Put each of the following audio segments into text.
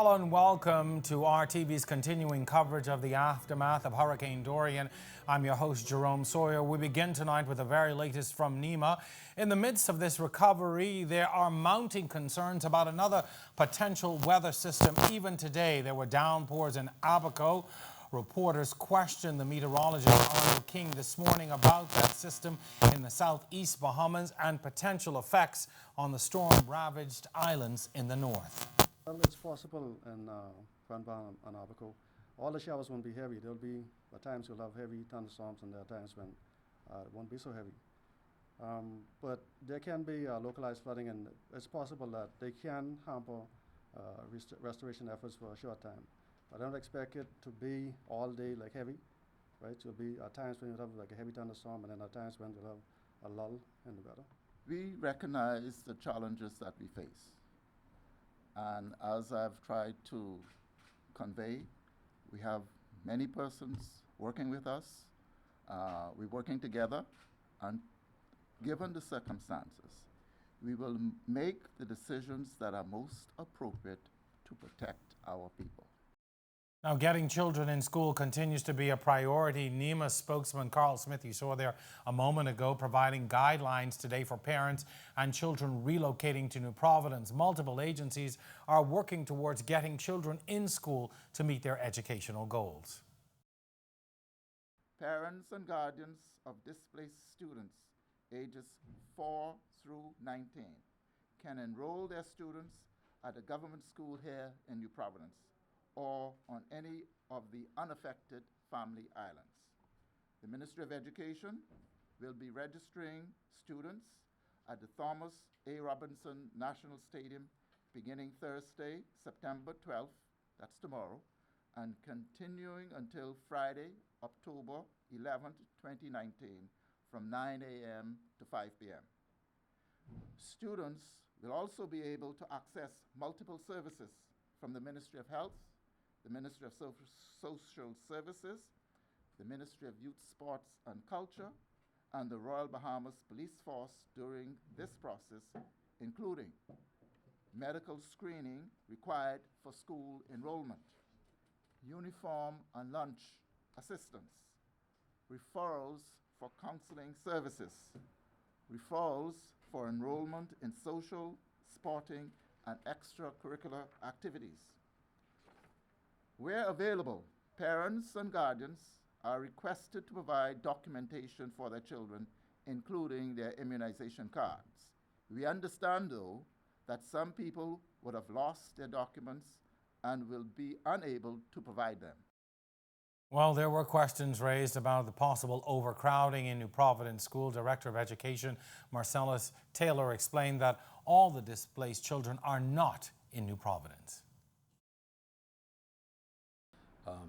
Hello and welcome to RTV's continuing coverage of the aftermath of Hurricane Dorian. I'm your host, Jerome Sawyer. We begin tonight with the very latest from NEMA. In the midst of this recovery, there are mounting concerns about another potential weather system. Even today, there were downpours in Abaco. Reporters questioned the meteorologist Arnold King this morning about that system in the southeast Bahamas and potential effects on the storm-ravaged islands in the north. Well, it's possible in Grand Bahama and Abaco. All the showers won't be heavy. There'll be at times you'll have heavy thunderstorms, and there are times when it won't be so heavy. But there can be localized flooding, and it's possible that they can hamper restoration efforts for a short time. I don't expect it to be all day like heavy, right? There'll be times when you'll have like a heavy thunderstorm, and then at times when you'll have a lull in the weather. We recognize the challenges that we face. And as I've tried to convey, we have many persons working with us. We're working together, and given the circumstances, we will make the decisions that are most appropriate to protect our people. Now, getting children in school continues to be a priority. NEMA spokesman Carl Smith, you saw there a moment ago, providing guidelines today for parents and children relocating to New Providence. Multiple agencies are working towards getting children in school to meet their educational goals. Parents and guardians of displaced students ages 4 through 19 can enroll their students at a government school here in New Providence or on any of the unaffected family islands. The Ministry of Education will be registering students at the Thomas A. Robinson National Stadium beginning Thursday, September 12th, that's tomorrow, and continuing until Friday, October 11th, 2019, from 9 a.m. to 5 p.m. Students will also be able to access multiple services from the Ministry of Health, the Ministry of Social Services, the Ministry of Youth, Sports and Culture, and the Royal Bahamas Police Force during this process, including medical screening required for school enrollment, uniform and lunch assistance, referrals for counseling services, referrals for enrollment in social, sporting, and extracurricular activities. Where available, parents and guardians are requested to provide documentation for their children, including their immunization cards. We understand, though, that some people would have lost their documents and will be unable to provide them. Well, there were questions raised about the possible overcrowding in New Providence School. Director of Education Marcellus Taylor explained that all the displaced children are not in New Providence.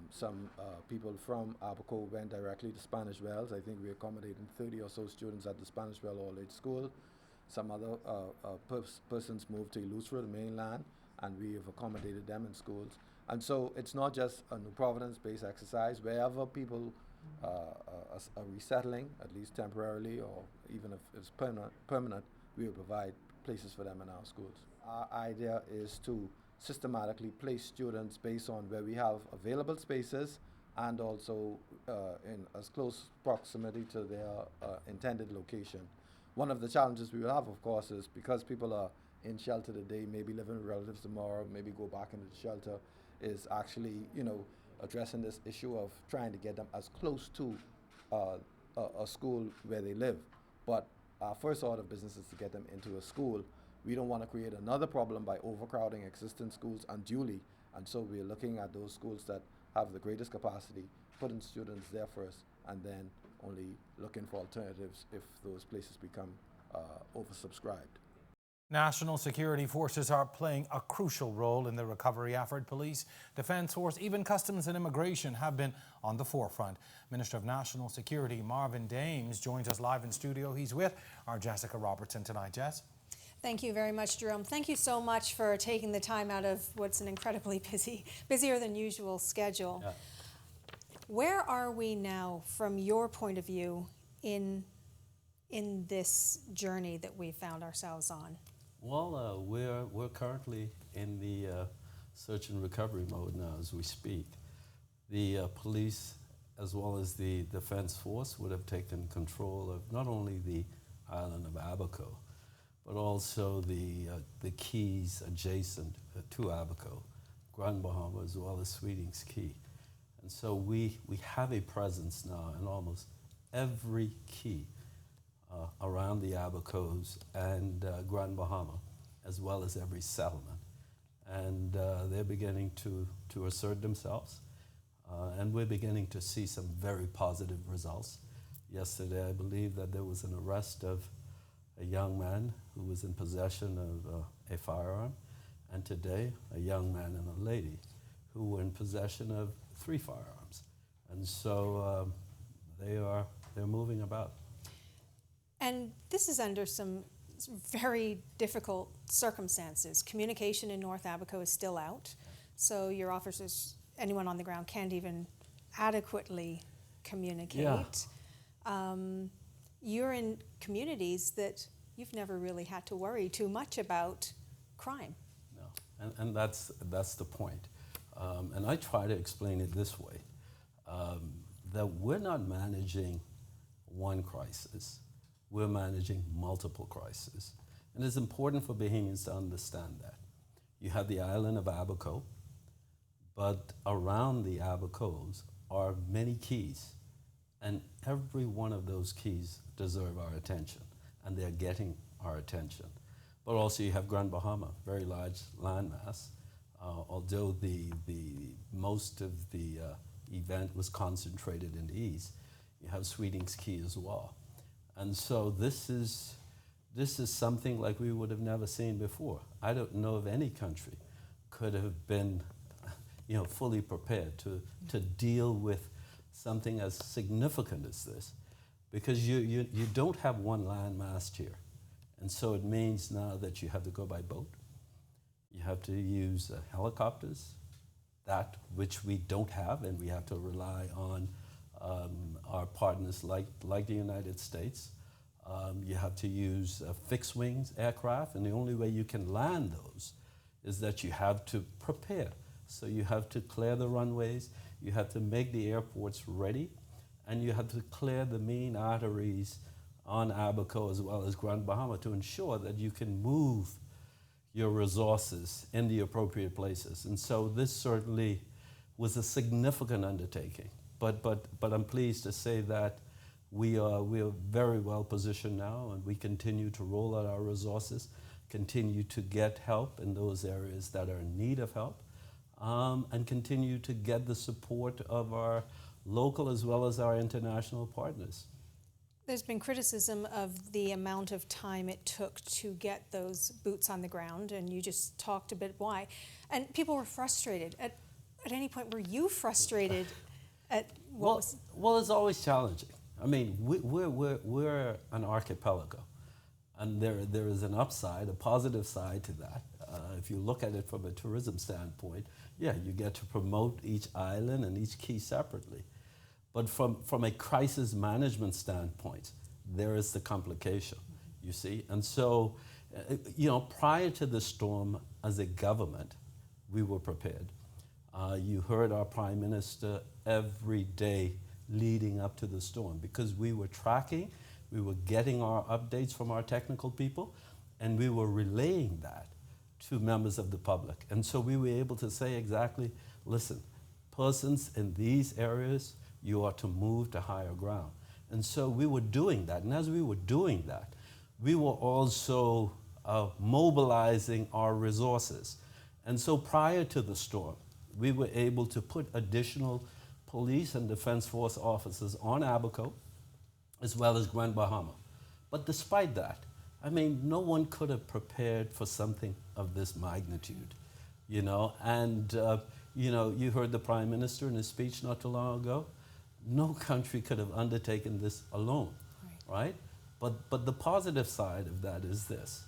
Some people from Abaco went directly to Spanish Wells. I think we accommodated 30 or so students at the Spanish Well All-Age School. Some other persons moved to Eleuthera, the mainland, and we have accommodated them in schools. And so it's not just a New Providence-based exercise. Wherever people are resettling, at least temporarily, or even if it's permanent, we will provide places for them in our schools. Our idea is to systematically place students based on where we have available spaces and also in as close proximity to their intended location. One of the challenges we will have, of course, is because people are in shelter today, maybe living with relatives tomorrow, maybe go back into the shelter, is actually, addressing this issue of trying to get them as close to a school where they live. But our first order of business is to get them into a school. We don't want to create another problem by overcrowding existing schools unduly, and so we're looking at those schools that have the greatest capacity, putting students there first, and then only looking for alternatives if those places become oversubscribed. National security forces are playing a crucial role in the recovery effort. Police, Defense Force, even Customs and Immigration have been on the forefront. Minister of National Security Marvin Dames joins us live in studio. He's with our Jessica Robertson tonight. Jess? Thank you very much, Jerome. Thank you so much for taking the time out of what's an incredibly busier than usual schedule. Yeah. Where are we now, from your point of view, in this journey that we found ourselves on? Well, we're currently in the search and recovery mode now as we speak. The police, as well as the defense force, would have taken control of not only the island of Abaco, but also the keys adjacent to Abaco, Grand Bahama, as well as Sweeting's Key. And so we have a presence now in almost every key around the Abacos and Grand Bahama, as well as every settlement. And they're beginning to assert themselves. And we're beginning to see some very positive results. Yesterday, I believe that there was an arrest of a young man who was in possession of a firearm, and today, a young man and a lady who were in possession of 3 firearms. And so they're moving about. And this is under some very difficult circumstances. Communication in North Abaco is still out, so your officers, anyone on the ground, can't even adequately communicate. Yeah. You're in communities that you've never really had to worry too much about crime. No, and that's the point. And I try to explain it this way, that we're not managing one crisis, we're managing multiple crises. And it's important for Bahamians to understand that. You have the island of Abaco, but around the Abacos are many keys, and every one of those keys deserve our attention, and they're getting our attention. But also you have Grand Bahama, very large landmass, although the most of the event was concentrated in the east. You have Sweeting's Key as well. And so this is something like we would have never seen before. I don't know of any country could have been fully prepared to deal with something as significant as this, because you don't have one landmass here. And so it means now that you have to go by boat. You have to use helicopters, that which we don't have, and we have to rely on our partners like the United States. You have to use fixed wings aircraft, and the only way you can land those is that you have to prepare. So you have to clear the runways, you have to make the airports ready, and you have to clear the main arteries on Abaco as well as Grand Bahama to ensure that you can move your resources in the appropriate places. And so this certainly was a significant undertaking. But I'm pleased to say that we are very well positioned now, and we continue to roll out our resources, continue to get help in those areas that are in need of help, and continue to get the support of our local as well as our international partners. There's been criticism of the amount of time it took to get those boots on the ground, and you just talked a bit why. And people were frustrated. At any point, were you frustrated at what was... Well, it's always challenging. I mean, we're an archipelago, and there is an upside, a positive side to that. If you look at it from a tourism standpoint, yeah, you get to promote each island and each key separately. But from a crisis management standpoint, there is the complication, you see. And so, prior to the storm, as a government, we were prepared. You heard our Prime Minister every day leading up to the storm, because we were tracking, we were getting our updates from our technical people, and we were relaying that to members of the public. And so we were able to say exactly, listen, persons in these areas, you are to move to higher ground. And so we were doing that. And as we were doing that, we were also mobilizing our resources. And so prior to the storm, we were able to put additional police and defense force officers on Abaco, as well as Grand Bahama. But despite that, I mean, no one could have prepared for something of this magnitude, And, you heard the Prime Minister in his speech not too long ago. No country could have undertaken this alone, right? But the positive side of that is this.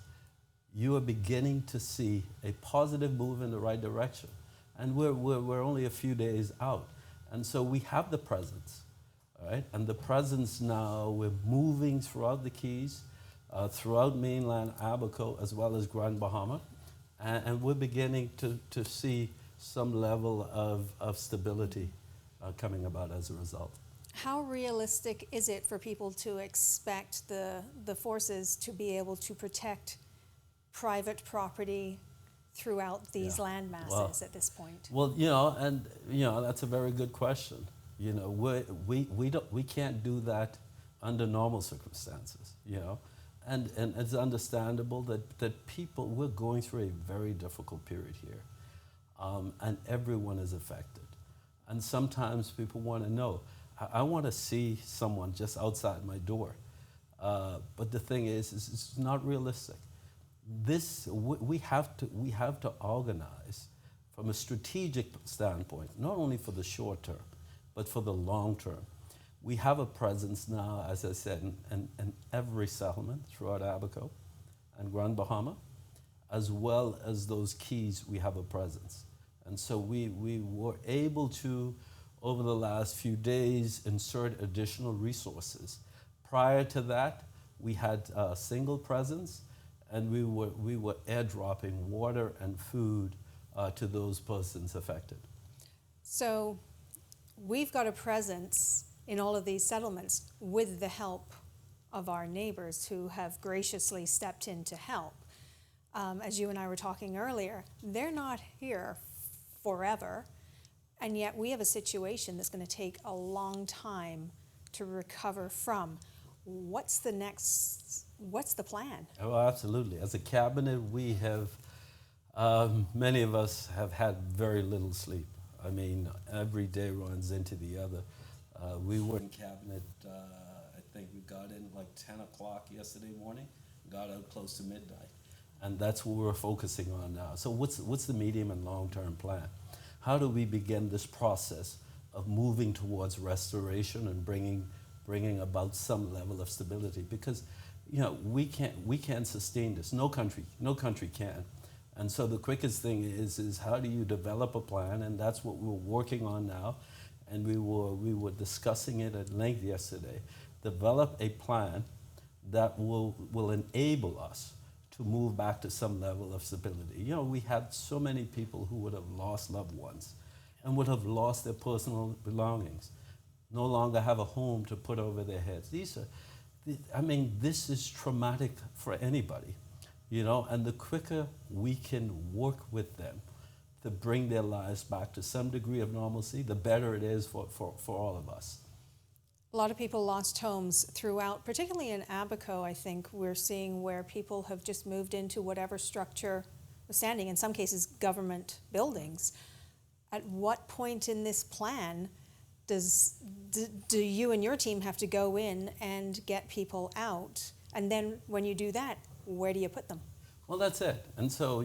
You are beginning to see a positive move in the right direction. And we're only a few days out. And so we have the presence, all right? And the presence now, we're moving throughout the Keys, throughout mainland Abaco, as well as Grand Bahama. And we're beginning to see some level of stability coming about as a result. How realistic is it for people to expect the forces to be able to protect private property throughout these land masses at this point? Well, that's a very good question. We can't do that under normal circumstances, and it's understandable that we're going through a very difficult period here, and everyone is affected. And sometimes people want to know, I want to see someone just outside my door, but the thing is it's not realistic. We have to organize from a strategic standpoint, not only for the short term, but for the long term. We have a presence now, as I said, in every settlement throughout Abaco and Grand Bahama, as well as those keys. We have a presence, and so we were able to, over the last few days, insert additional resources. Prior to that, we had a single presence, and we were airdropping water and food to those persons affected. So we've got a presence in all of these settlements with the help of our neighbors who have graciously stepped in to help. As you and I were talking earlier, they're not here forever, and yet we have a situation that's going to take a long time to recover from. What's the plan? Oh, absolutely. As a cabinet, we have, many of us have had very little sleep. I mean, every day runs into the other. We were in cabinet, I think we got in like 10 o'clock yesterday morning, got out close to midnight. And that's what we're focusing on now. So what's the medium and long-term plan? How do we begin this process of moving towards restoration and bringing about some level of stability? Because we can't sustain this. No country can. And so the quickest thing is how do you develop a plan? And that's what we're working on now. And we were discussing it at length yesterday. Develop a plan that will enable us to move back to some level of stability. We had so many people who would have lost loved ones and would have lost their personal belongings, no longer have a home to put over their heads. This is traumatic for anybody, and the quicker we can work with them to bring their lives back to some degree of normalcy, the better it is for all of us. A lot of people lost homes throughout, particularly in Abaco. I think we're seeing where people have just moved into whatever structure was standing, in some cases government buildings. At what point in this plan do you and your team have to go in and get people out? And then when you do that, where do you put them? Well, that's it. And so,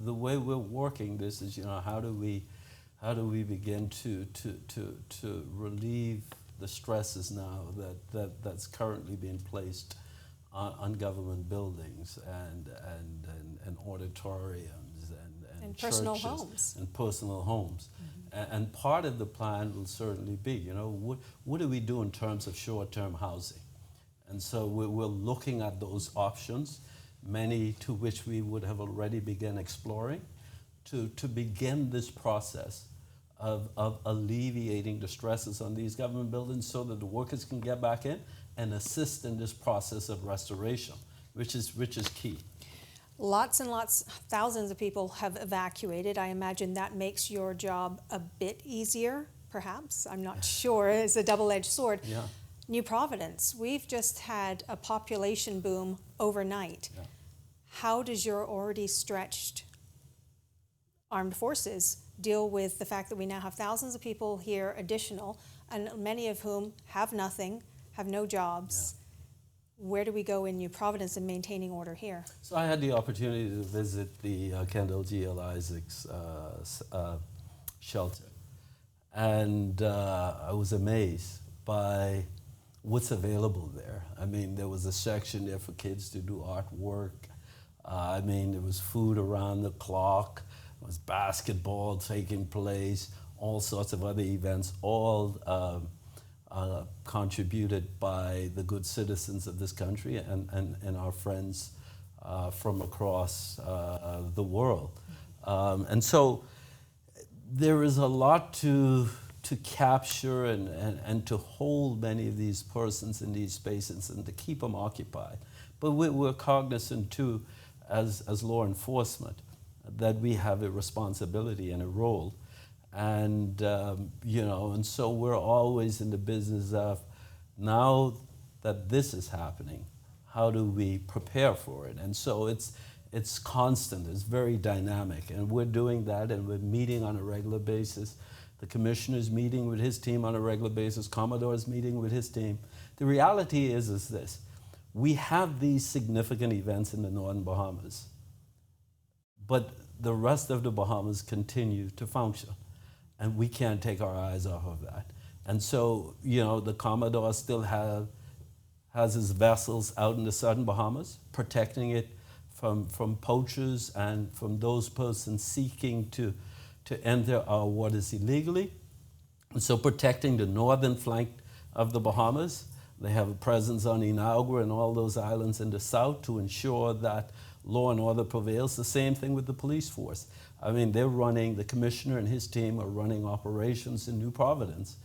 the way we're working this is, how do we begin to relieve the stresses now that's currently being placed on government buildings and auditoriums and personal churches homes. And personal homes. Mm-hmm. And part of the plan will certainly be, what do we do in terms of short-term housing? And so we're looking at those options, many to which we would have already begun exploring, to begin this process of alleviating the stresses on these government buildings so that the workers can get back in and assist in this process of restoration, which is key. Lots and lots, thousands of people have evacuated. I imagine that makes your job a bit easier, perhaps. I'm not sure. It's a double-edged sword. Yeah. New Providence, we've just had a population boom overnight. Yeah. How does your already stretched armed forces deal with the fact that we now have thousands of people here additional, and many of whom have nothing, have no jobs? Yeah. Where do we go in New Providence in maintaining order here? So I had the opportunity to visit the Kendall G.L. Isaacs shelter, and I was amazed by what's available there. There was a section there for kids to do artwork. There was food around the clock. There was basketball taking place, all sorts of other events, all contributed by the good citizens of this country and our friends from across the world. And so there is a lot to capture and to hold many of these persons in these spaces and to keep them occupied. But we're cognizant too, as law enforcement, that we have a responsibility and a role. And, you know, and so we're always in the business of, now that this is happening, how do we prepare for it? And so it's constant, it's very dynamic, and we're doing that, and we're meeting on a regular basis. The commissioner's meeting with his team on a regular basis, Commodore's meeting with his team. The reality is this: we have these significant events in the Northern Bahamas, but the rest of the Bahamas continue to function, and we can't take our eyes off of that. And so, you know, the Commodore still has his vessels out in the Southern Bahamas, protecting it from poachers and from those persons seeking to enter our waters illegally. And so protecting the northern flank of the Bahamas. They have a presence on Inagua and all those islands in the south to ensure that law and order prevails. The same thing with the police force. I mean, they're running, the commissioner and his team are running operations in New Providence.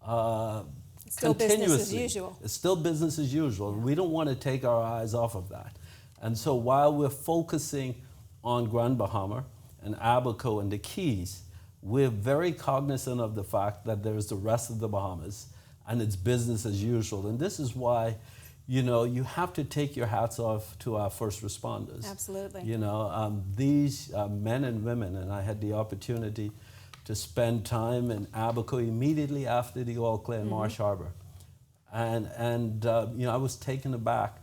Still business as usual. It's still business as usual. We don't want to take our eyes off of that. And so while we're focusing on Grand Bahama and Abaco and the Keys, we're very cognizant of the fact that there's the rest of the Bahamas and it's business as usual. And this is why, you know, you have to take your hats off to our first responders. Absolutely. You know, these men and women, and I had the opportunity to spend time in Abaco immediately after the oil clear in Marsh Harbor. And you know, I was taken aback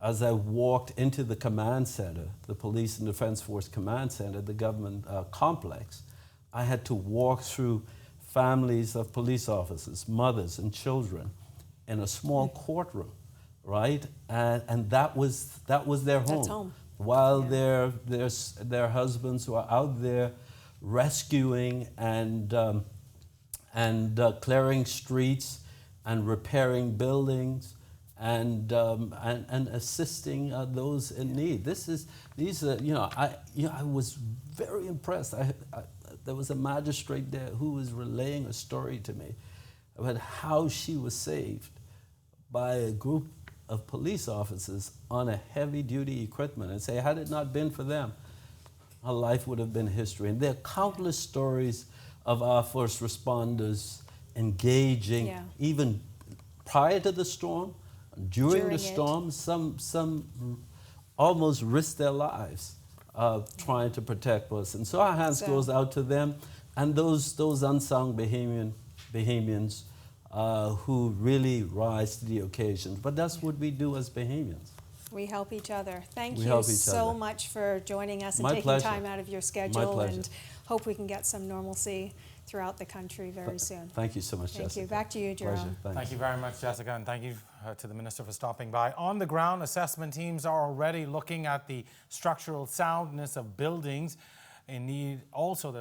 as I walked into the command center, the Police and Defense Force Command Center, the government complex. I had to walk through families of police officers, mothers and children, in a small courtroom, right? And that was their home. That's home. While their husbands were out there rescuing and clearing streets and repairing buildings and assisting those in need. These are, you know, I was very impressed. There was a magistrate there who was relaying a story to me about how she was saved by a group of police officers on a heavy-duty equipment, and say, had it not been for them, her life would have been history. And there are countless stories of our first responders engaging, even prior to the storm, during the storm. Some almost risked their lives trying to protect us. And so our hands goes out to them and those unsung Bahamians who really rise to the occasion. But that's what we do as Bahamians. We help each other. Thank you so much for joining us and taking time out of your schedule, and hope we can get some normalcy throughout the country very soon. Thank you so much, Jessica. Thank you. Back to you, Jerome. Thank you very much, Jessica, and thank you to the Minister for stopping by. On the ground, assessment teams are already looking at the structural soundness of buildings. They're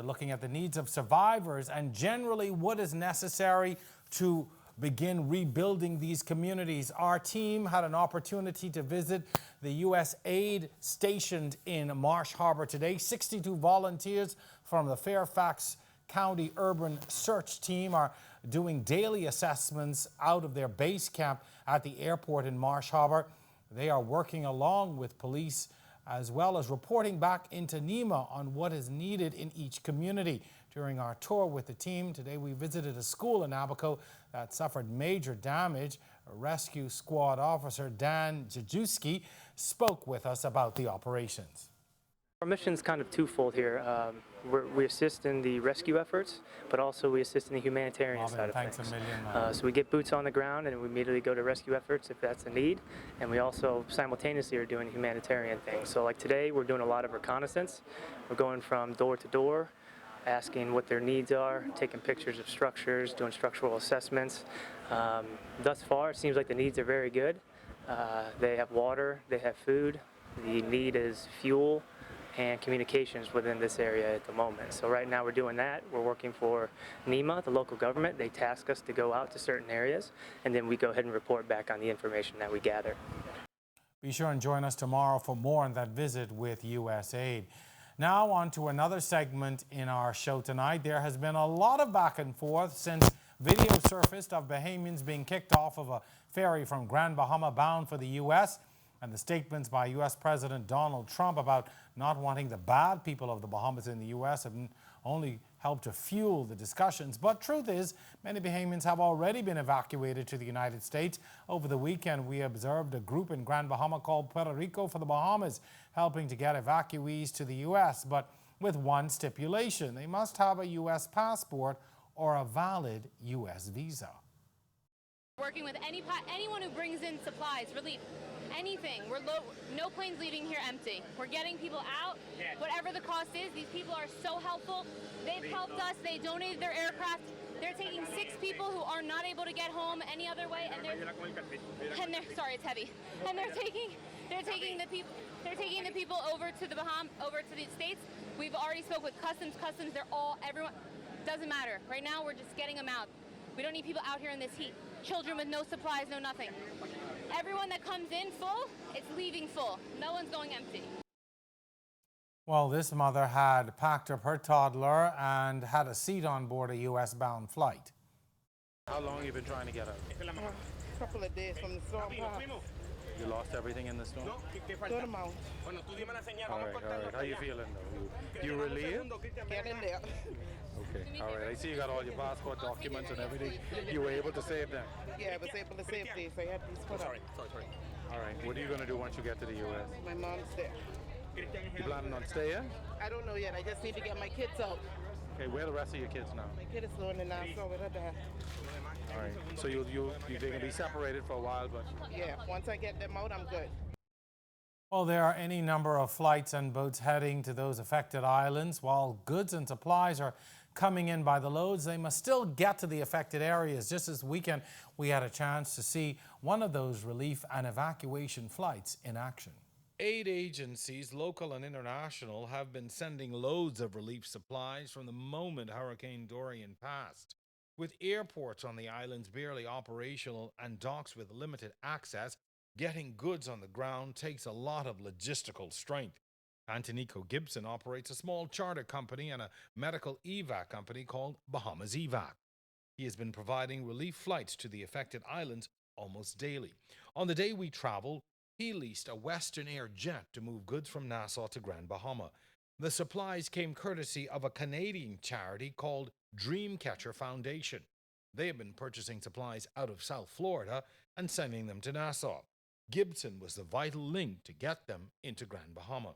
looking at the needs of survivors and generally what is necessary to begin rebuilding these communities. Our team had an opportunity to visit the U.S. aid stationed in Marsh Harbor today. 62 volunteers from the Fairfax County Urban Search Team are doing daily assessments out of their base camp at the airport in Marsh Harbor. They are working along with police as well as reporting back into NEMA on what is needed in each community. During our tour with the team today, we visited a school in Abaco that suffered major damage. A rescue squad officer, Dan Jajewski, spoke with us about the operations. Our mission's kind of twofold here. We assist in the rescue efforts, but also we assist in the humanitarian side of things. Thanks a million. So we get boots on the ground and we immediately go to rescue efforts if that's a need. And we also simultaneously are doing humanitarian things. So like today, we're doing a lot of reconnaissance. We're going from door to door, asking what their needs are, taking pictures of structures, doing structural assessments. Thus far, it seems like the needs are very good. They have water, they have food. The need is fuel and communications within this area at the moment. So right now we're doing that. We're working for NEMA, the local government. They task us to go out to certain areas, and then we go ahead and report back on the information that we gather. Be sure and join us tomorrow for more on that visit with USAID. Now on to another segment in our show tonight. There has been a lot of back and forth since video surfaced of Bahamians being kicked off of a ferry from Grand Bahama bound for the U.S. and the statements by U.S. President Donald Trump about not wanting the bad people of the Bahamas in the U.S. have only helped to fuel the discussions. But truth is, many Bahamians have already been evacuated to the United States. Over the weekend, we observed a group in Grand Bahama called Puerto Rico for the Bahamas, helping to get evacuees to the U.S., but with one stipulation: they must have a U.S. passport or a valid U.S. visa. Working with anyone who brings in supplies, relief, anything. No planes leaving here empty. We're getting people out, whatever the cost is. These people are so helpful. They've helped us. They donated their aircraft. They're taking 6 people who are not able to get home any other way, and they're sorry, it's heavy. And they're taking the people over to the over to the States. We've already spoke with customs. Everyone. Doesn't matter. Right now, we're just getting them out. We don't need people out here in this heat. Children with no supplies, no nothing. Everyone that comes in full, it's leaving full. No one's going empty. Well, this mother had packed up her toddler and had a seat on board a U.S.-bound flight. How long have you been trying to get out? A couple of days from the storm. You lost everything in the storm? Good amount. All right. How you feeling, though? You relieved? Get in there. Okay, all right. I see you got all your passport documents and everything. You were able to save them? Yeah, I was able to save these. I had these put up. Sorry. All right. What are you going to do once you get to the U.S.? My mom's there. You planning on staying? I don't know yet. I just need to get my kids out. Okay, where are the rest of your kids now? My kid is learning now, so with her dad. All right. So they're going to be separated for a while, but... Yeah, once I get them out, I'm good. Well, there are any number of flights and boats heading to those affected islands. While goods and supplies are coming in by the loads, they must still get to the affected areas. Just this weekend, we had a chance to see one of those relief and evacuation flights in action. Aid agencies, local and international, have been sending loads of relief supplies from the moment Hurricane Dorian passed. With airports on the islands barely operational and docks with limited access, getting goods on the ground takes a lot of logistical strength. Antonico Gibson operates a small charter company and a medical evac company called Bahamas Evac. He has been providing relief flights to the affected islands almost daily. On the day we traveled, he leased a Western Air jet to move goods from Nassau to Grand Bahama. The supplies came courtesy of a Canadian charity called Dreamcatcher Foundation. They have been purchasing supplies out of South Florida and sending them to Nassau. Gibson was the vital link to get them into Grand Bahama.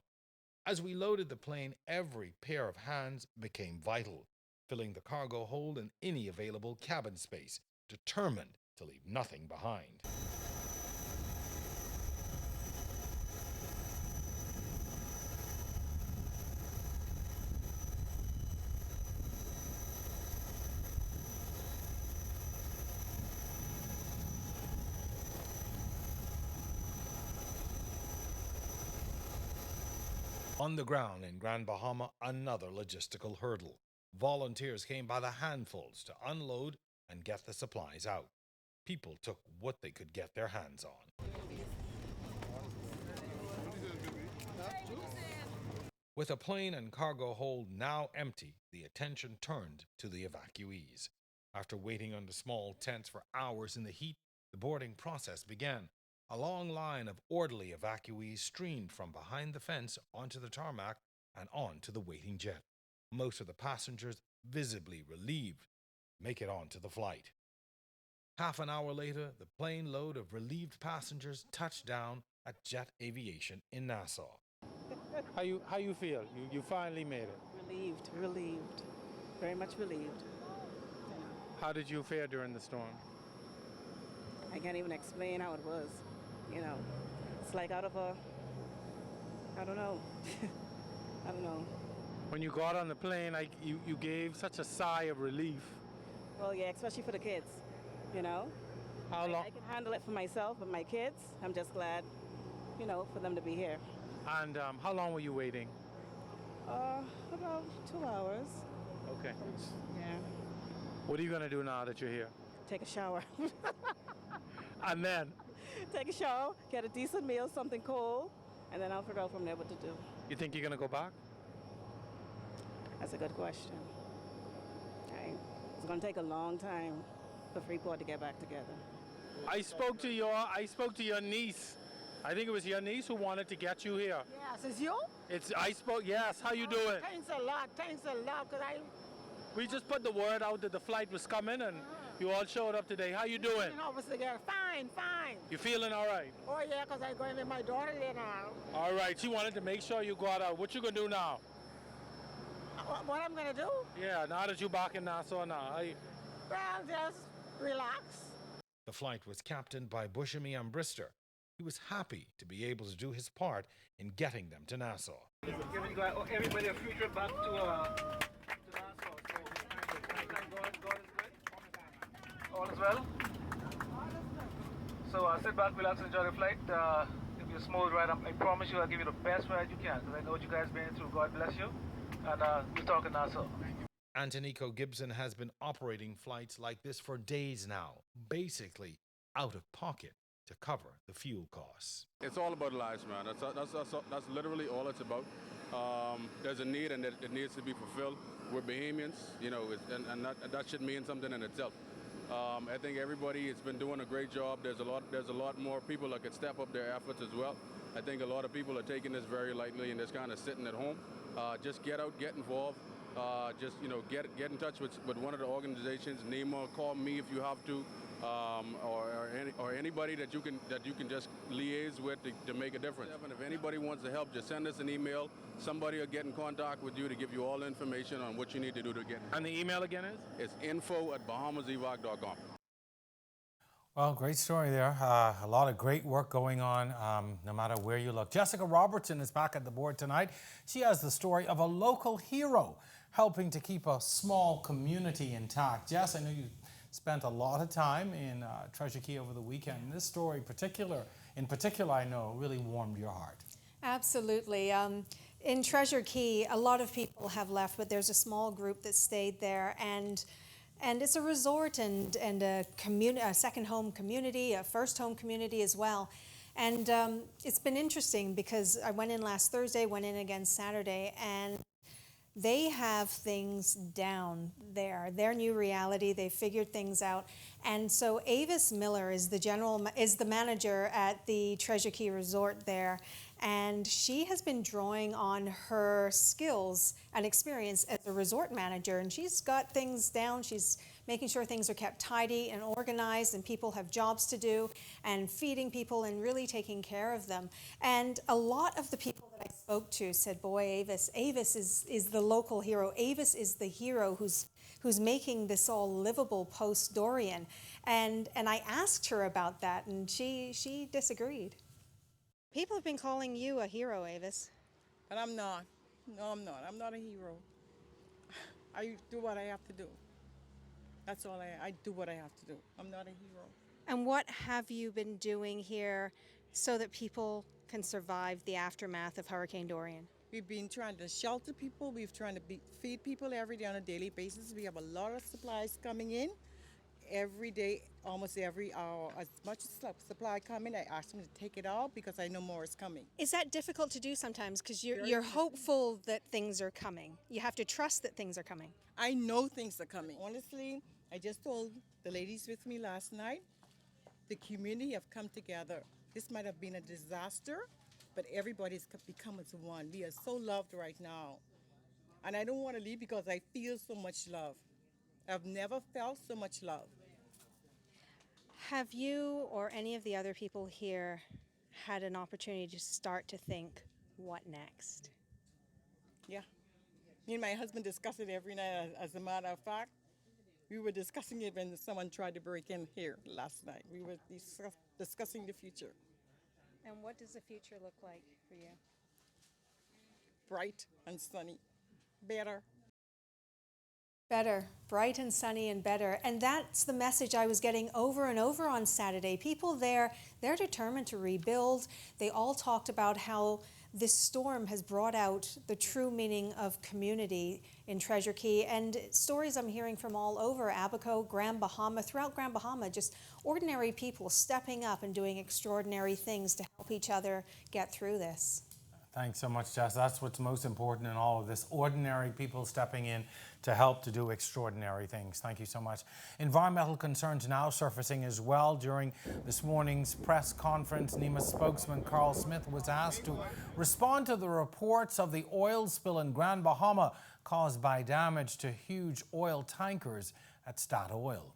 As we loaded the plane, every pair of hands became vital, filling the cargo hold and any available cabin space, determined to leave nothing behind. On the ground in Grand Bahama, another logistical hurdle. Volunteers came by the handfuls to unload and get the supplies out. People took what they could get their hands on. With a plane and cargo hold now empty, the attention turned to the evacuees. After waiting under small tents for hours in the heat, the boarding process began. A long line of orderly evacuees streamed from behind the fence onto the tarmac and onto the waiting jet. Most of the passengers, visibly relieved, make it onto the flight. Half an hour later, the plane load of relieved passengers touched down at Jet Aviation in Nassau. How you feel? You finally made it. Relieved. Very much relieved. How did you fare during the storm? I can't even explain how it was. It's like out of a, I don't know. I don't know. When you got on the plane, you gave such a sigh of relief. Well, yeah, especially for the kids, How long? I can handle it for myself, but my kids, I'm just glad, for them to be here. And how long were you waiting? About 2 hours. Okay. Yeah. What are you going to do now that you're here? Take a shower. And then? Take a shower, get a decent meal, something cold, and then I'll figure out from there what to do. You think you're going to go back? That's a good question. It's going to take a long time for Freeport to get back together. I spoke to your niece. I think it was your niece who wanted to get you here. Yes, it's you? Yes, how you doing? Thanks a lot, because We just put the word out that the flight was coming and you all showed up today. How you doing? Fine, fine. You feeling all right? Oh yeah, because I'm going with my daughter there now. All right, she wanted to make sure you got out. What you gonna do now? What I'm going to do? Yeah, now that you back in Nassau now. Well, just relax. The flight was captained by Bushami Ambrister. He was happy to be able to do his part in getting them to Nassau. Giving everybody a future back to Nassau. So thank God is good. All is well. So sit back, relax, enjoy the flight. It'll be a smooth ride. I promise you I'll give you the best ride you can, because I know what you guys been through. God bless you. And we're talking Nassau. Antonico Gibson has been operating flights like this for days now, basically out of pocket to cover the fuel costs. It's all about lives, man. That's literally all it's about. There's a need, and it needs to be fulfilled. We're Bahamians, you know, and that should mean something in itself. I think everybody has been doing a great job. There's a lot more people that could step up their efforts as well. I think a lot of people are taking this very lightly and just kind of sitting at home. Just get out, get involved. Just get in touch with one of the organizations. NEMA, call me if you have to, or anybody that you can just liaise with to make a difference. And if anybody wants to help, just send us an email. Somebody will get in contact with you to give you all the information on what you need to do to get. And the email again is? It's info@bahamasevac.com. Well, great story there. A lot of great work going on, no matter where you look. Jessica Robertson is back at the board tonight. She has the story of a local hero helping to keep a small community intact. Jess, I know you spent a lot of time in Treasure Key over the weekend. This story in particular, I know, really warmed your heart. Absolutely. In Treasure Key, a lot of people have left, but there's a small group that stayed there, and it's a resort and a second home community, a first home community as well. And it's been interesting because I went in last Thursday, went in again Saturday, and they have things down there. Their new reality, they figured things out. And so Avis Miller is the manager at the Treasure Key Resort there. And she has been drawing on her skills and experience as a resort manager. And she's got things down. She's making sure things are kept tidy and organized and people have jobs to do and feeding people and really taking care of them. And a lot of the people that I spoke to said, boy, Avis is the local hero. Avis is the hero who's making this all livable post-Dorian. And I asked her about that, and she disagreed. People have been calling you a hero, Avis. But I'm not. No, I'm not. I'm not a hero. I do what I have to do. That's all I do what I have to do. I'm not a hero. And what have you been doing here so that people can survive the aftermath of Hurricane Dorian? We've been trying to shelter people. We've trying to feed people every day on a daily basis. We have a lot of supplies coming in every day, almost every hour. As much as supply come in, I ask them to take it out because I know more is coming. Is that difficult to do sometimes? Because you're hopeful that things are coming. You have to trust that things are coming. I know things are coming. Honestly, I just told the ladies with me last night, the community have come together. This might have been a disaster, but everybody's become as one. We are so loved right now. And I don't want to leave because I feel so much love. I've never felt so much love. Have you or any of the other people here had an opportunity to start to think, what next? Yeah. Me and my husband discuss it every night. As a matter of fact, we were discussing it when someone tried to break in here last night. We were discussing the future. And what does the future look like for you? Bright and sunny. Better. Better, bright and sunny and better. And that's the message I was getting over and over on Saturday. People there, they're determined to rebuild. They all talked about how this storm has brought out the true meaning of community in Treasure Key. And stories I'm hearing from all over Abaco, Grand Bahama, throughout Grand Bahama, just ordinary people stepping up and doing extraordinary things to help each other get through this. Thanks so much, Jess. That's what's most important in all of this. Ordinary people stepping in to help to do extraordinary things. Thank you so much. Environmental concerns now surfacing as well. During this morning's press conference, NEMA spokesman Carl Smith was asked to respond to the reports of the oil spill in Grand Bahama caused by damage to huge oil tankers at Statoil.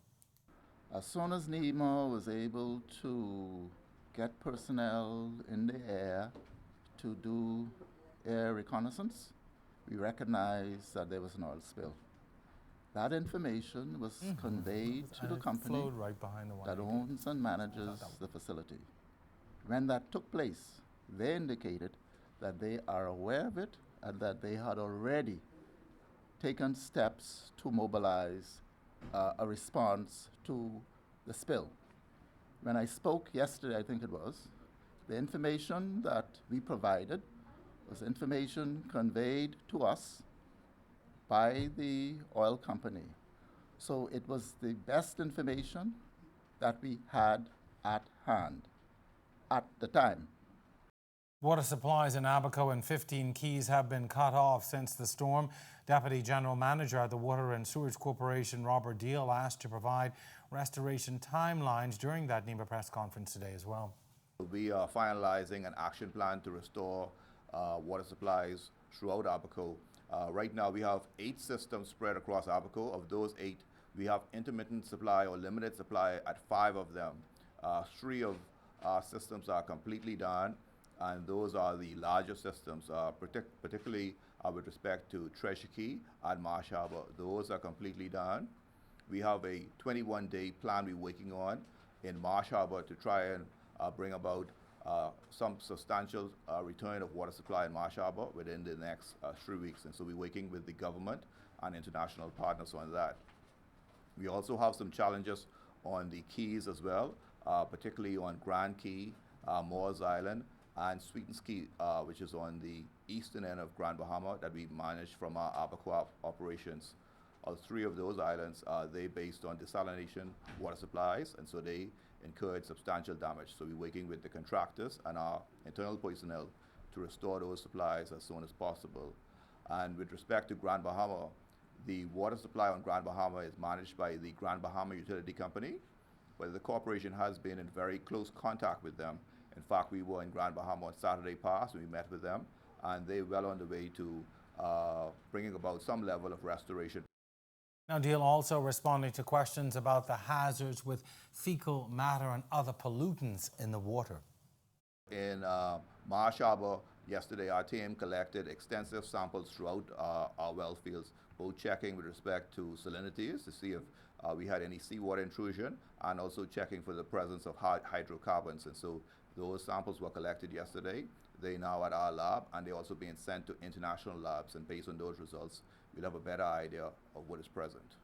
As soon as NEMA was able to get personnel in the air to do air reconnaissance, we recognized that there was an oil spill. That information was conveyed to the company right behind the that owns and manages the facility. When that took place, they indicated that they are aware of it and that they had already taken steps to mobilize a response to the spill. When I spoke yesterday, I think it was, the information that we provided was information conveyed to us by the oil company. So it was the best information that we had at hand at the time. Water supplies in Abaco and 15 Keys have been cut off since the storm. Deputy General Manager at the Water and Sewage Corporation, Robert Deal, asked to provide restoration timelines during that NEMA press conference today as well. We are finalizing an action plan to restore water supplies throughout Abaco. Right now we have 8 systems spread across Abaco. Of those 8, we have intermittent supply or limited supply at 5 of them. 3 of our systems are completely done, and those are the larger systems, particularly with respect to Treasure Key and Marsh Harbor. Those are completely done. We have a 21-day plan we're working on in Marsh Harbor to try and bring about some substantial return of water supply in Marsh Harbor within the next 3 weeks. And so we're working with the government and international partners on that. We also have some challenges on the Keys as well, particularly on Grand Key, Moores Island, and Sweetens Key, which is on the eastern end of Grand Bahama that we manage from our Abaco operations. All 3 of those islands, they based on desalination water supplies, and so they incurred substantial damage. So we're working with the contractors and our internal personnel to restore those supplies as soon as possible. And with respect to Grand Bahama, the water supply on Grand Bahama is managed by the Grand Bahama Utility Company, but the corporation has been in very close contact with them. In fact, we were in Grand Bahama on Saturday past, and we met with them, and they're well on the way to bringing about some level of restoration. Now, Deal also responding to questions about the hazards with fecal matter and other pollutants in the water. In Marsh Harbor, yesterday our team collected extensive samples throughout our well fields, both checking with respect to salinities to see if we had any seawater intrusion, and also checking for the presence of hydrocarbons. And so those samples were collected yesterday. They're now at our lab, and they're also being sent to international labs, and based on those results, we'll have a better idea of what is present.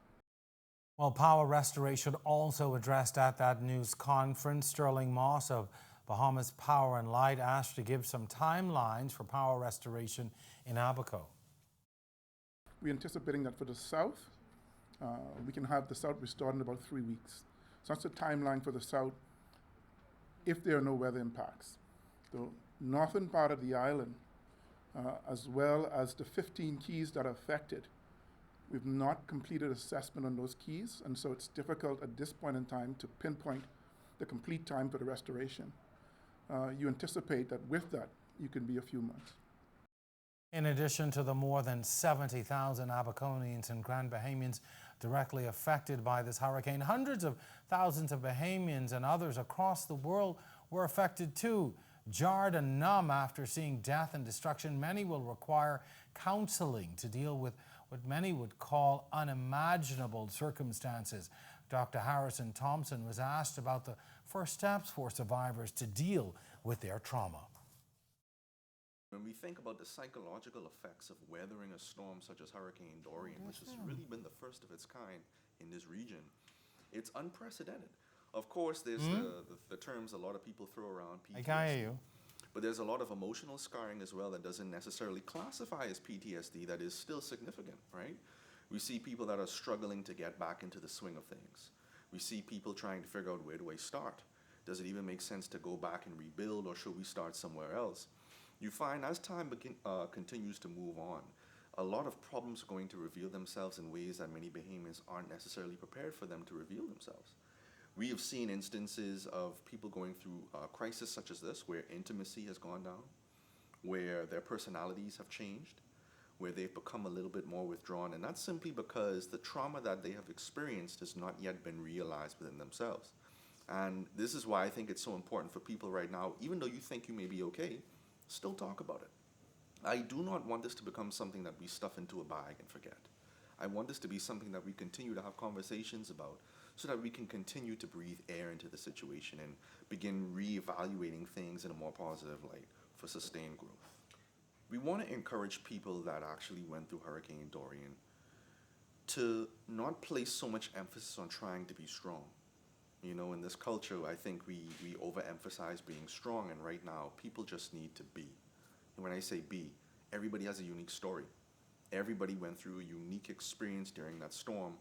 Well, power restoration also addressed at that news conference. Sterling Moss of Bahamas Power and Light asked to give some timelines for power restoration in Abaco. We're anticipating that for the south, we can have the south restored in about 3 weeks. So that's the timeline for the south if there are no weather impacts. The northern part of the island, as well as the 15 keys that are affected, we've not completed assessment on those keys, and so it's difficult at this point in time to pinpoint the complete time for the restoration. You anticipate that with that, you can be a few months. In addition to the more than 70,000 Abaconians and Grand Bahamians directly affected by this hurricane, hundreds of thousands of Bahamians and others across the world were affected too. Jarred and numb after seeing death and destruction, many will require counseling to deal with what many would call unimaginable circumstances. Dr. Harrison Thompson was asked about the first steps for survivors to deal with their trauma. When we think about the psychological effects of weathering a storm such as Hurricane Dorian, which has really been the first of its kind in this region, it's unprecedented. Of course, there's the terms a lot of people throw around, PTSD. I can't hear you. But there's a lot of emotional scarring as well that doesn't necessarily classify as PTSD that is still significant, right? We see people that are struggling to get back into the swing of things. We see people trying to figure out, where do I start? Does it even make sense to go back and rebuild, or should we start somewhere else? You find as time continues to move on, a lot of problems are going to reveal themselves in ways that many Bahamians aren't necessarily prepared for them to reveal themselves. We have seen instances of people going through a crisis such as this, where intimacy has gone down, where their personalities have changed, where they've become a little bit more withdrawn, and that's simply because the trauma that they have experienced has not yet been realized within themselves. And this is why I think it's so important for people right now, even though you think you may be okay, still talk about it. I do not want this to become something that we stuff into a bag and forget. I want this to be something that we continue to have conversations about so that we can continue to breathe air into the situation and begin reevaluating things in a more positive light for sustained growth. We want to encourage people that actually went through Hurricane Dorian to not place so much emphasis on trying to be strong. You know, in this culture, I think we overemphasize being strong, and right now, people just need to be. And when I say be, everybody has a unique story. Everybody went through a unique experience during that storm,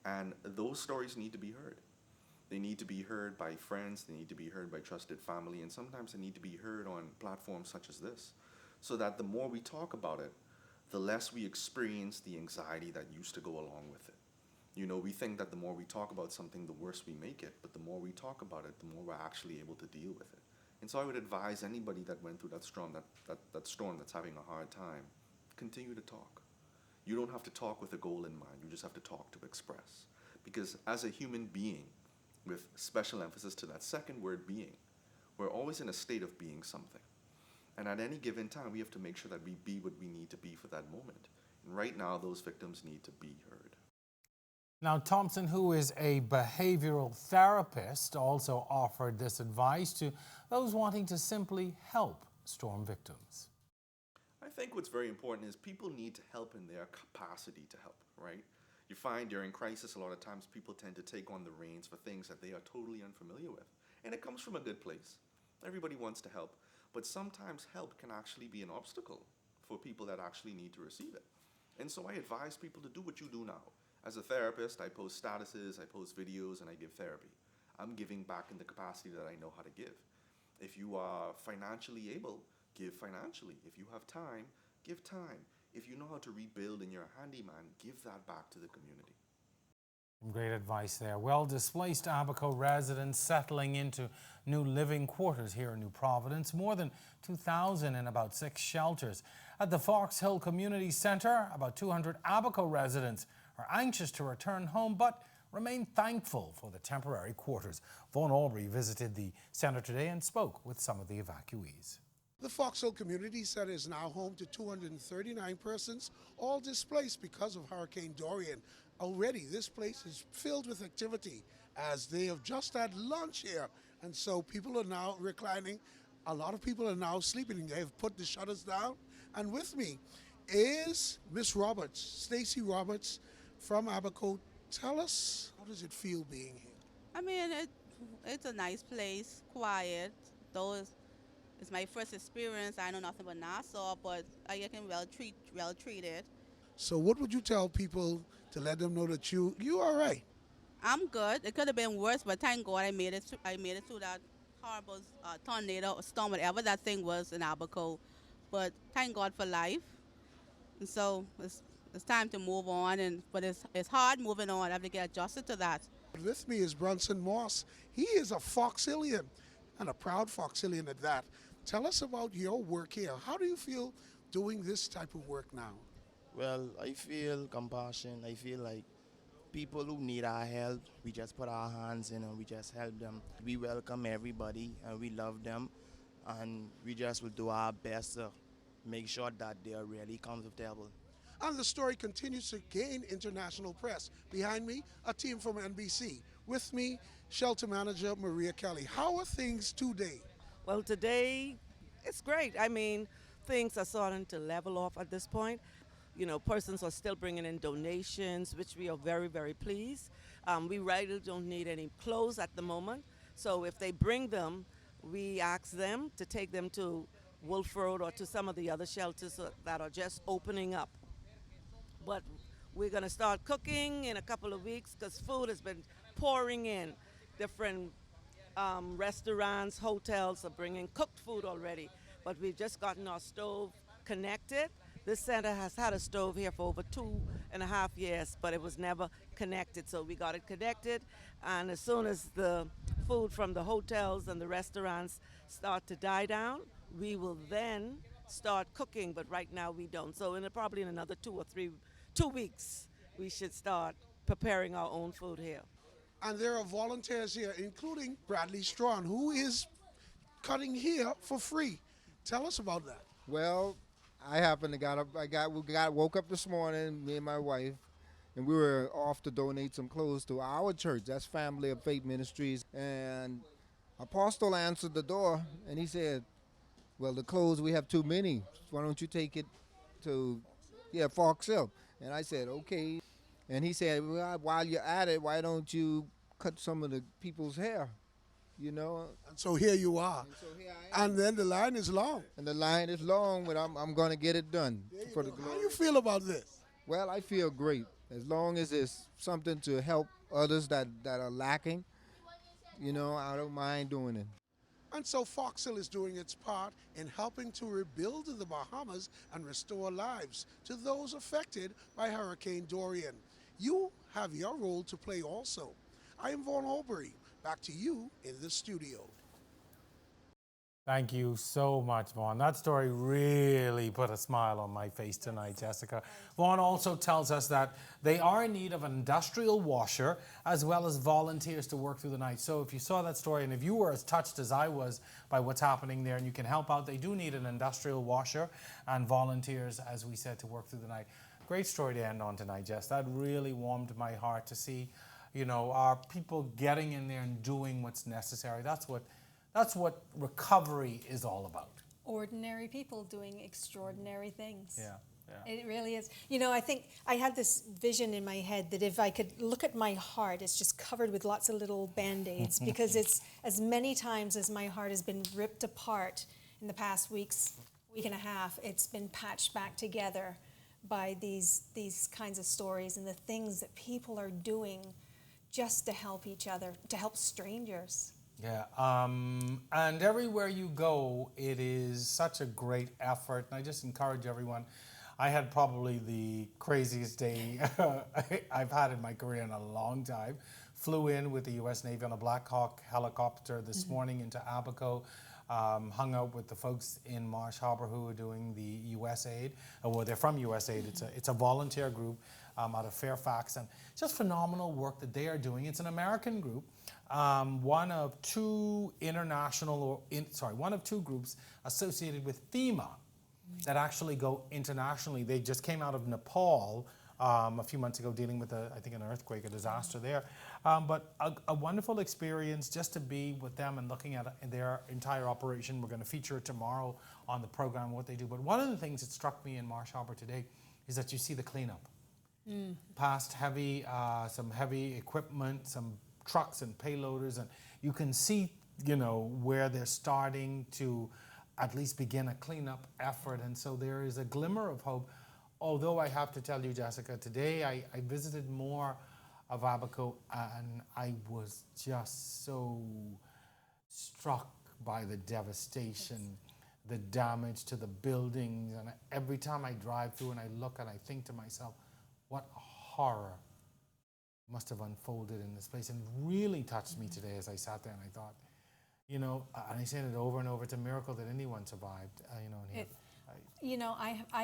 and those stories need to be heard. They need to be heard by friends, they need to be heard by trusted family, and sometimes they need to be heard on platforms such as this, so that the more we talk about it, the less we experience the anxiety that used to go along with it. You know, we think that the more we talk about something, the worse we make it, but the more we talk about it, the more we're actually able to deal with it. And so I would advise anybody that went through that storm, that storm that's having a hard time, continue to talk. You don't have to talk with a goal in mind, you just have to talk to express. Because as a human being, with special emphasis to that second word, being, we're always in a state of being something. And at any given time, we have to make sure that we be what we need to be for that moment. And right now, those victims need to be heard. Now, Thompson, who is a behavioral therapist, also offered this advice to those wanting to simply help storm victims. I think what's very important is people need to help in their capacity to help, right? You find during crisis, a lot of times people tend to take on the reins for things that they are totally unfamiliar with. And it comes from a good place. Everybody wants to help. But sometimes help can actually be an obstacle for people that actually need to receive it. And so I advise people to do what you do now. As a therapist, I post statuses, I post videos, and I give therapy. I'm giving back in the capacity that I know how to give. If you are financially able, give financially. If you have time, give time. If you know how to rebuild and you're a handyman, give that back to the community. Great advice there. Well, displaced Abaco residents settling into new living quarters here in New Providence. More than 2,000 in about 6 shelters. At the Fox Hill Community Centre, about 200 Abaco residents are anxious to return home, but remain thankful for the temporary quarters. Vaughan Aubrey visited the centre today and spoke with some of the evacuees. The Fox Hill Community Center is now home to 239 persons, all displaced because of Hurricane Dorian. Already, this place is filled with activity as they have just had lunch here, and so people are now reclining. A lot of people are now sleeping. They have put the shutters down, and with me is Miss Roberts, Stacy Roberts from Abaco. Tell us, how does it feel being here? I mean, it's a nice place, quiet, though it's my first experience. I know nothing about Nassau, but I get well treated. So what would you tell people to let them know that you are right? I'm good. It could have been worse, but thank God I made it through that horrible tornado or storm, whatever that thing was in Abaco. But thank God for life. And so it's time to move on, but it's hard moving on. I have to get adjusted to that. With me is Brunson Moss. He is a Foxhillian, and a proud Foxhillian at that. Tell us about your work here. How do you feel doing this type of work now? Well, I feel compassion. I feel like people who need our help, we just put our hands in and we just help them. We welcome everybody and we love them, and we just will do our best to make sure that they are really comfortable. And the story continues to gain international press. Behind me, a team from NBC. With me, shelter manager Maria Kelly. How are things today? Well, today, it's great. I mean, things are starting to level off at this point. You know, persons are still bringing in donations, which we are very, very pleased. We really don't need any clothes at the moment. So if they bring them, we ask them to take them to Wolf Road or to some of the other shelters that are just opening up. But we're going to start cooking in a couple of weeks because food has been pouring in. Different restaurants, hotels are bringing cooked food already. But but we've just gotten our stove connected. This center has had a stove here for over 2.5 years, but it was never connected. So we got it connected, and as soon as the food from the hotels and the restaurants start to die down, we will then start cooking, but right now we don't. So probably in another 2 weeks, we should start preparing our own food here. And there are volunteers here, including Bradley Strawn, who is cutting here for free. Tell us about that. Well, I happened to woke up this morning, me and my wife, and we were off to donate some clothes to our church. That's Family of Faith Ministries. And Apostle answered the door, and he said, well, the clothes, we have too many. Why don't you take it to, Fox Hill? And I said, okay. And he said, well, while you're at it, why don't you cut some of the people's hair, And so here you are. And, so here I am. And then the line is long. And the line is long, but I'm going to get it done for the glory. How do you feel about this? Well, I feel great. As long as it's something to help others that are lacking, I don't mind doing it. And so Fox Hill is doing its part in helping to rebuild the Bahamas and restore lives to those affected by Hurricane Dorian. You have your role to play also. I am Vaughn Aubrey. Back to you in the studio. Thank you so much, Vaughn. That story really put a smile on my face tonight, Jessica. Vaughn also tells us that they are in need of an industrial washer as well as volunteers to work through the night. So if you saw that story and if you were as touched as I was by what's happening there and you can help out, they do need an industrial washer and volunteers, as we said, to work through the night. Great story to end on tonight, Jess. That really warmed my heart to see, our people getting in there and doing what's necessary. That's what recovery is all about. Ordinary people doing extraordinary things. Yeah. It really is. I think I had this vision in my head that if I could look at my heart, it's just covered with lots of little Band-Aids because it's as many times as my heart has been ripped apart in the past week and a half, it's been patched back together by these kinds of stories and the things that people are doing just to help each other, to help strangers. Yeah, and everywhere you go, it is such a great effort. And I just encourage everyone. I had probably the craziest day I've had in my career in a long time. Flew in with the U.S. Navy on a Black Hawk helicopter this morning into Abaco. Hung out with the folks in Marsh Harbor who are doing the USAID. Well, they're from USAID. It's a volunteer group out of Fairfax, and just phenomenal work that they are doing. It's an American group, one of two groups associated with FEMA that actually go internationally. They just came out of Nepal a few months ago dealing with, I think, an earthquake, a disaster there. But a wonderful experience just to be with them and looking at their entire operation. We're going to feature it tomorrow on the program, what they do. But one of the things that struck me in Marsh Harbor today is that you see the cleanup. Past some heavy equipment, some trucks and payloaders, and you can see, where they're starting to at least begin a cleanup effort. And so there is a glimmer of hope. Although I have to tell you, Jessica, today I visited more of Abaco and I was just so struck by the devastation, the damage to the buildings. And every time I drive through and I look and I think to myself, what horror must have unfolded in this place. And it really touched me today as I sat there and I thought, and I said it over and over, it's a miracle that anyone survived, I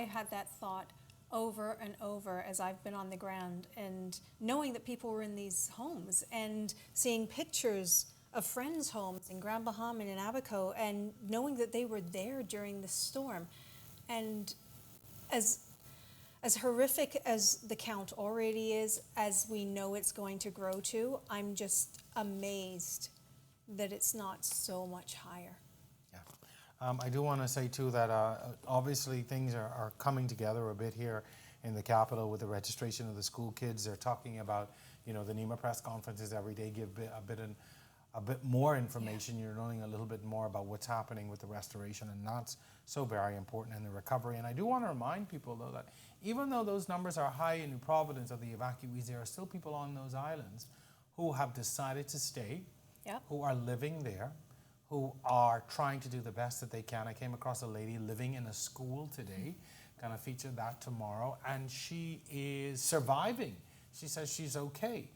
had that thought over and over as I've been on the ground and knowing that people were in these homes and seeing pictures of friends' homes in Grand Bahama and in Abaco and knowing that they were there during the storm. And as horrific as the count already is, as we know it's going to grow to, I'm just amazed that it's not so much higher. I do want to say, too, that obviously things are coming together a bit here in the capital with the registration of the school kids. They're talking about, the NEMA press conferences every day give a bit more information. You're learning a little bit more about what's happening with the restoration, and that's so very important in the recovery. And I do want to remind people, though, that even though those numbers are high in New Providence of the evacuees, there are still people on those islands who have decided to stay, who are living there, who are trying to do the best that they can. I came across a lady living in a school today, going to feature that tomorrow, and she is surviving. She says she's okay.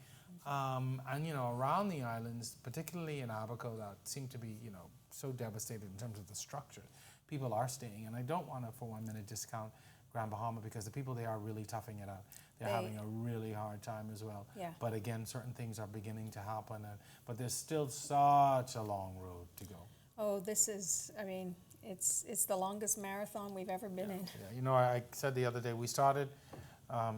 And, you know, around the islands, particularly in Abaco, that seem to be, you know, so devastated in terms of the structure, people are staying. And I don't want to, for 1 minute, discount Grand Bahama, because the people, they are really toughing it out. They're having a really hard time as well. Yeah. But again, certain things are beginning to happen, but there's still such a long road to go. Oh, this is, I mean, it's the longest marathon we've ever been in. Yeah, you know, I said the other day, we started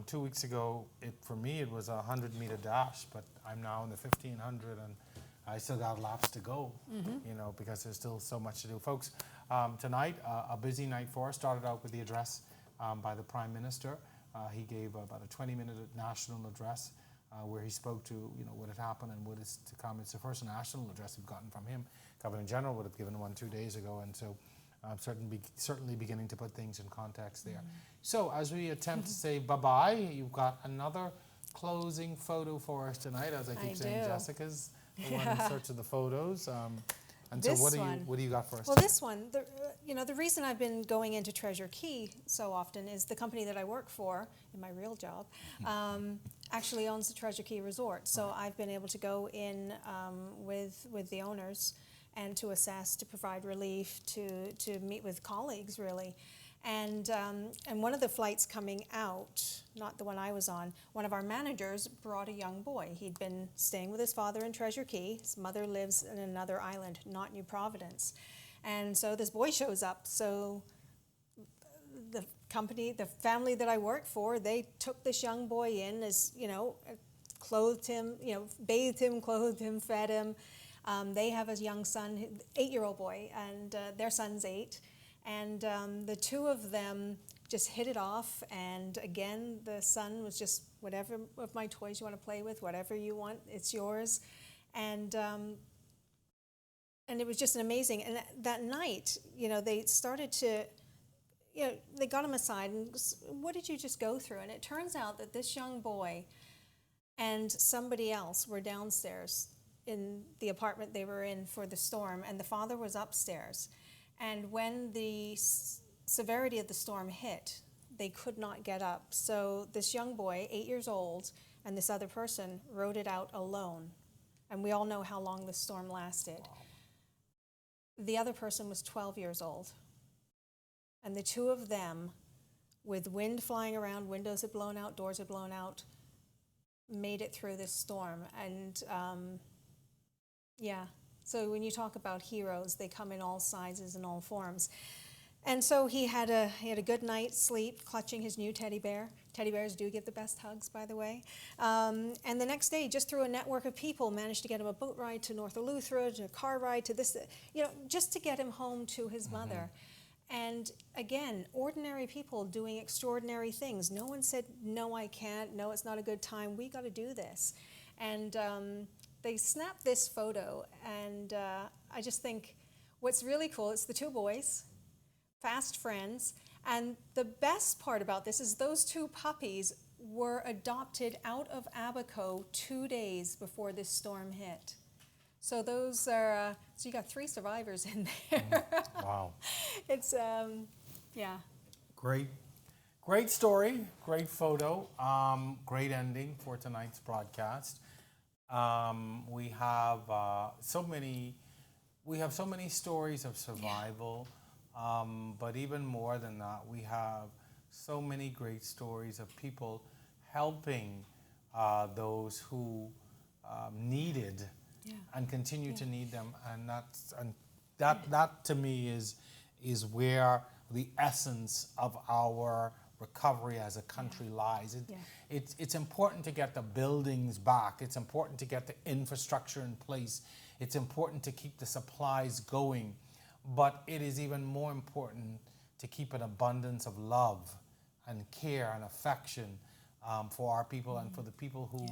2 weeks ago. For me, it was a 100-meter dash, but I'm now in the 1,500, and I still got laps to go, you know, because there's still so much to do. Folks, tonight, a busy night for us. Started out with the address by the Prime Minister. He gave about a 20-minute national address where he spoke to, you know, what had happened and what is to come. It's the first national address we've gotten from him. Governor General would have given one 2 days ago, and so certainly beginning to put things in context there. So as we attempt to say bye-bye, you've got another closing photo for us tonight, as I keep saying. Jessica's the one in search of the photos. And so what do you got for us? Well, this one, you know, the reason I've been going into Treasure Key so often is the company that I work for in my real job actually owns the Treasure Key Resort. So I've been able to go in with the owners and to assess, to provide relief, to meet with colleagues, really. And one of the flights coming out, not the one I was on, one of our managers brought a young boy. He'd been staying with his father in Treasure Key. His mother lives in another island, not New Providence. And so this boy shows up. So the company, the family that I work for, they took this young boy in, as, you know, clothed him, you know, bathed him, clothed him, fed him. They have a young son, 8-year-old boy, and their son's 8. And the two of them just hit it off. And again, the son was just, whatever of my toys you want to play with, whatever you want, it's yours. And it was just an amazing. And that night, you know, they started to, you know, they got him aside and, what did you just go through? And it turns out that this young boy and somebody else were downstairs in the apartment they were in for the storm, and the father was upstairs. And when the severity of the storm hit, they could not get up. So this young boy, 8 years old, and this other person rode it out alone. And we all know how long the storm lasted. Wow. The other person was 12 years old. And the two of them, with wind flying around, windows had blown out, doors had blown out, made it through this storm. And yeah. So when you talk about heroes, they come in all sizes and all forms. And so he had a good night's sleep, clutching his new teddy bear. Teddy bears do give the best hugs, by the way. And the next day, just through a network of people, managed to get him a boat ride to North Eleuthera, a car ride to this, you know, just to get him home to his mother. And again, ordinary people doing extraordinary things. No one said, no, I can't. No, it's not a good time. We got to do this. And they snapped this photo, and I just think what's really cool, it's the two boys, fast friends, and the best part about this is those two puppies were adopted out of Abaco 2 days before this storm hit. So those are, so you got 3 survivors in there. Wow. It's, yeah. Great story, great photo, great ending for tonight's broadcast. We have so many stories of survival, but even more than that, we have so many great stories of people helping those who needed and continue to need them, and that to me is where the essence of our recovery as a country lies. It's important to get the buildings back. It's important to get the infrastructure in place. It's important to keep the supplies going. But it is even more important to keep an abundance of love and care and affection for our people and for the people who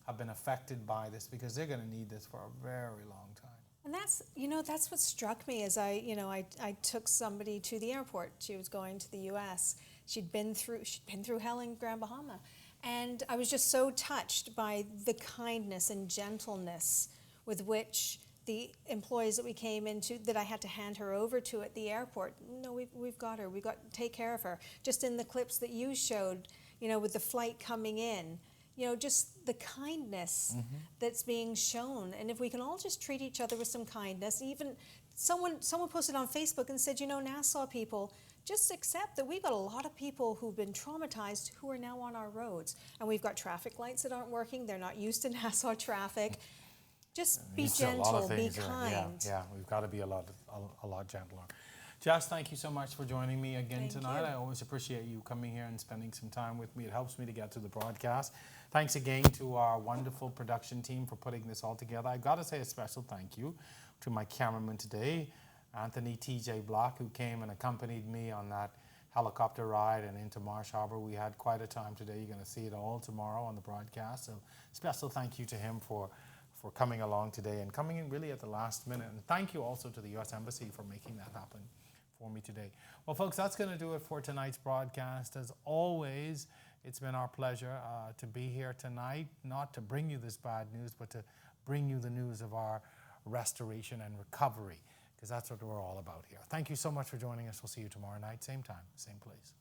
have been affected by this, because they're going to need this for a very long time. And that's, you know, that's what struck me as I took somebody to the airport. She was going to the U.S. She'd been through hell in Grand Bahama. And I was just so touched by the kindness and gentleness with which the employees that we came into, that I had to hand her over to at the airport. No, we've got her. We've got to take care of her. Just in the clips that you showed, you know, with the flight coming in, you know, just the kindness that's being shown. And if we can all just treat each other with some kindness, even someone posted on Facebook and said, you know, Nassau people, just accept that we've got a lot of people who've been traumatized who are now on our roads. And we've got traffic lights that aren't working. They're not used to Nassau traffic. Just be gentle, be kind. Yeah, we've got to be a lot gentler. Jess, thank you so much for joining me again tonight. I always appreciate you coming here and spending some time with me. It helps me to get to the broadcast. Thanks again to our wonderful production team for putting this all together. I've got to say a special thank you to my cameraman today, Anthony T.J. Block, who came and accompanied me on that helicopter ride and into Marsh Harbor. We had quite a time today. You're going to see it all tomorrow on the broadcast. So special thank you to him for coming along today and coming in really at the last minute. And thank you also to the U.S. Embassy for making that happen for me today. Well, folks, that's going to do it for tonight's broadcast. As always, it's been our pleasure to be here tonight, not to bring you this bad news, but to bring you the news of our restoration and recovery, because that's what we're all about here. Thank you so much for joining us. We'll see you tomorrow night, same time, same place.